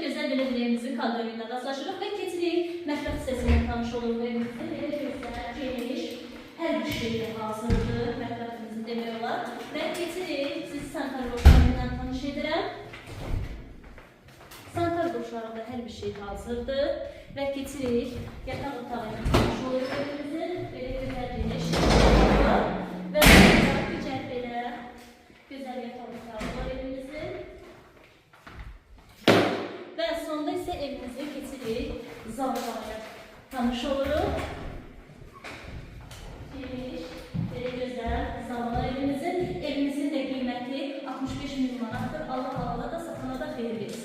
gözəl belə bir evimizin koridorunda rastlaşırıq və keçirik mətbəx hissəsindən tanış oluruq evimizin. Belə gözəl, geniş, hər bir şeylə hazırdır mətbəximizin demək olar. Və keçirik, sizi sanitar boşlarından tanış edirəm. Sanitar boşlarında hər bir şey hazırdır və keçirik yataq otağı ilə tanış oluruq evimizin. Belə gözəl, geniş var və digər belə gözəl yataq otağı var evimizin. Və sonda isə evimizə keçirik, zallarla tanış oluruq.